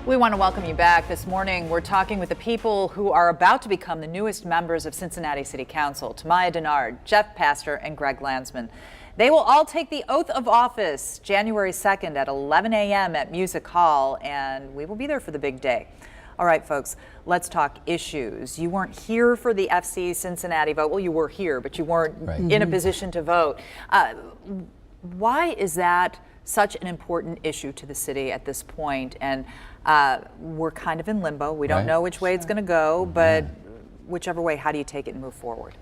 We want to welcome you back. This morning, we're talking with the people who are about to become the newest members of Cincinnati City Council, Tamaya Dennard, Jeff Pastor, and Greg Landsmann. They will all take the oath of office January 2nd at 11 a.m. at Music Hall, and we will be there for the big day. All right, folks, let's talk issues. You weren't here for the FC Cincinnati vote. Well, you were here, but you weren't in a position to vote. Why is that such an important issue to the city at this point? And we're kind of in limbo. We don't know which way it's going to go, but whichever way, how do you take it and move forward?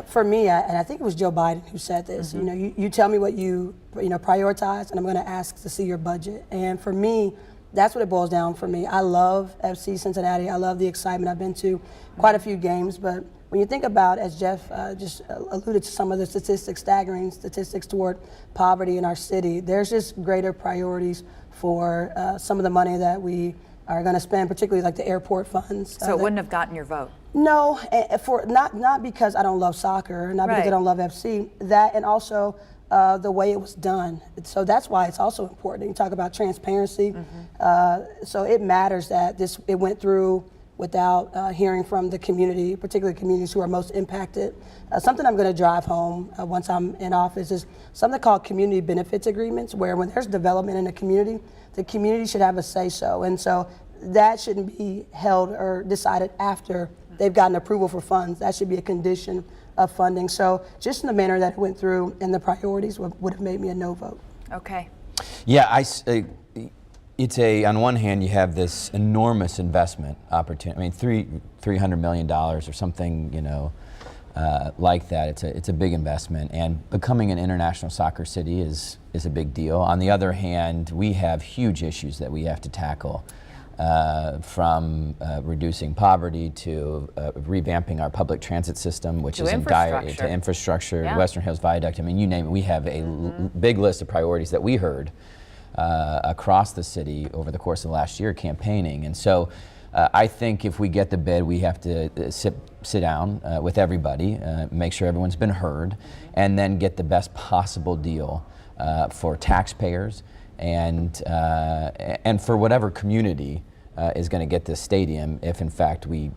For me, and I think it was Joe Biden who said this, you know, you tell me what you prioritize, and I'm going to ask to see your budget. And for me, that's what it boils down for me. I love FC Cincinnati. I love the excitement. I've been to quite a few games, but when you think about, as Jeff just alluded to some of the statistics, staggering statistics toward poverty in our city, there's just greater priorities for some of the money that we are going to spend, particularly like the airport funds. So it wouldn't have gotten your vote? No, not because I don't love soccer, not because I don't love FC, that and also the way it was done. So that's why it's also important. You talk about transparency. So it matters that it went through without hearing from the community, particularly communities who are most impacted. Something I'm going to drive home once I'm in office is something called community benefits agreements, where when there's development in a community, the community should have a say-so. And so that shouldn't be held or decided after they've gotten approval for funds. That should be a condition of funding. So just in the manner that it went through and the priorities would have made me a no vote. Okay. Yeah, it's on one hand, you have this enormous investment opportunity. I mean, $300 million or something, you know, like that. It's a big investment, and becoming an international soccer city is a big deal. On the other hand, we have huge issues that we have to tackle, from reducing poverty to revamping our public transit system, which is in dire, to infrastructure, Western Hills Viaduct. I mean, you name it. We have a big list of priorities that we heard across the city over the course of the last year campaigning. And so I think if we get the bid, we have to sit down with everybody, make sure everyone's been heard, and then get the best possible deal for taxpayers and for whatever community is going to get this stadium if in fact we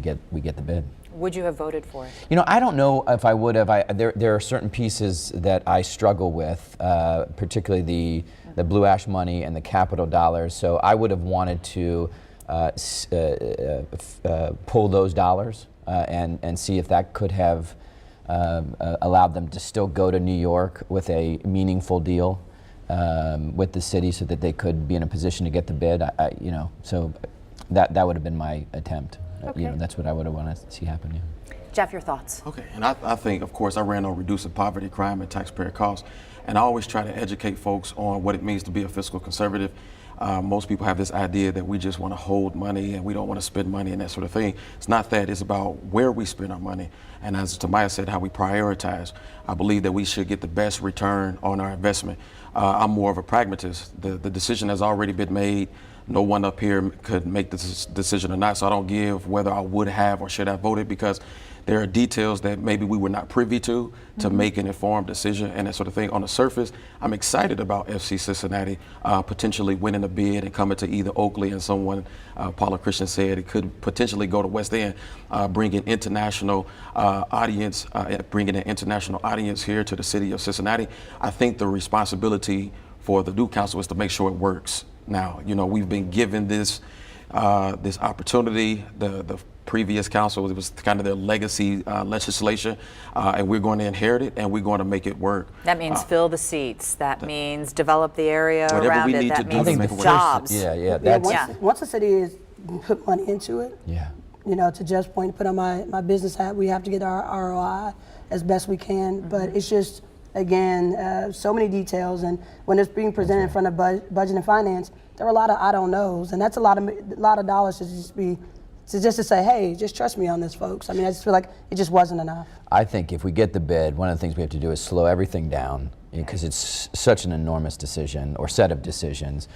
get the bid. Would you have voted for it? You know, I don't know if I would have. There are certain pieces that I struggle with, particularly the Blue Ash money and the capital dollars. So I would have wanted to pull those dollars and see if that could have allowed them to still go to New York with a meaningful deal with the city, so that they could be in a position to get the bid. You know, so that would have been my attempt. Okay. You know, that's what I would have wanted to see happen. Yeah. Jeff, your thoughts? Okay, and I think, of course, I ran on reducing poverty, crime, and taxpayer costs, and I always try to educate folks on what it means to be a fiscal conservative. Most people have this idea that we just want to hold money and we don't want to spend money and that sort of thing. It's not that. It's about where we spend our money. And as Tamaya said, how we prioritize. I believe that we should get the best return on our investment. I'm more of a pragmatist. The decision has already been made. No one up here could make this decision or not, so I don't give whether I would have or should have voted, because there are details that maybe we were not privy to make an informed decision and that sort of thing. On the surface, I'm excited about FC Cincinnati potentially winning a bid and coming to either Oakley, and someone, Paula Christian said, it could potentially go to West End, bringing international audience, bringing an international audience here to the city of Cincinnati. I think the responsibility for the new council is to make sure it works. Now, you know, we've been given this opportunity. The previous council, it was kind of their legacy legislation, and we're going to inherit it, and we're going to make it work. That means fill the seats. That means develop the area whatever around we it. need That to do means to make it work. jobs. Once the city is put money into it, you know, to Jeff's point, put on my business hat, we have to get our ROI as best we can. But it's just, again, so many details, and when it's being presented in front of budget and finance, there are a lot of I don't knows, and that's a lot of dollars to just to say, hey, just trust me on this, folks. I mean, I just feel like it just wasn't enough. I think if we get the bid, one of the things we have to do is slow everything down because it's such an enormous decision or set of decisions.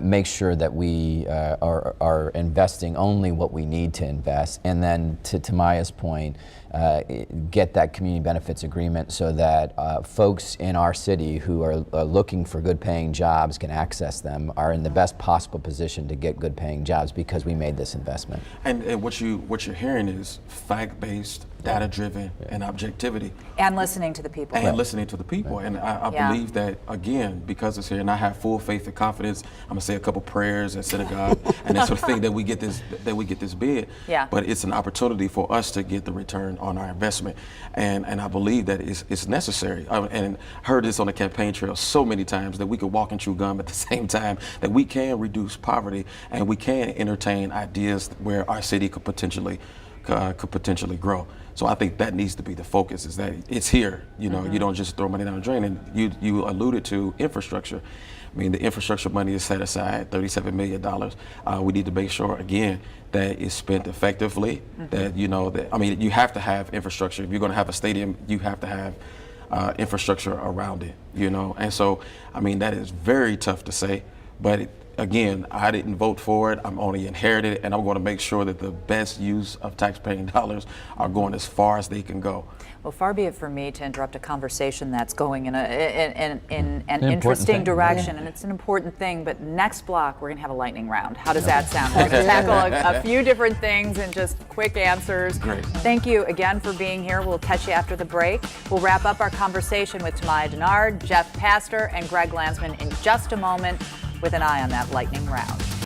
Make sure that we are investing only what we need to invest, and then to Tamaya's point, get that community benefits agreement so that folks in our city who are looking for good paying jobs can access them, are in the best possible position to get good paying jobs because we made this investment. And what you're hearing is fact-based, data-driven, and objectivity. And listening to the people. And listening to the people. And I believe that, again, because it's here, and I have full faith and confidence, I'm gonna say a couple prayers at synagogue and that sort of thing, that we get this bid. Yeah. But it's an opportunity for us to get the return on our investment. And I believe that it's necessary. And heard this on the campaign trail so many times, that we could walk and chew gum at the same time, that we can reduce poverty and we can entertain ideas where our city could potentially grow. So I think that needs to be the focus, is that it's here. You know, you don't just throw money down the drain. And you alluded to infrastructure. I mean, the infrastructure money is set aside, $37 million. We need to make sure, again, that it's spent effectively, that, you know, that, I mean, you have to have infrastructure. If you're going to have a stadium, you have to have infrastructure around it, you know. And so, I mean, that is very tough to say, but again, I didn't vote for it. I'm only inherited it, and I'm going to make sure that the best use of taxpaying dollars are going as far as they can go. Well, far be it from me to interrupt a conversation that's going in an important interesting thing. direction, and it's an important thing. But next block, we're going to have a lightning round. How does that sound? We're going to tackle a few different things and just quick answers. Great. Thank you again for being here. We'll catch you after the break. We'll wrap up our conversation with Tamaya Dennard, Jeff Pastor, and Greg Landsmann in just a moment, with an eye on that lightning round.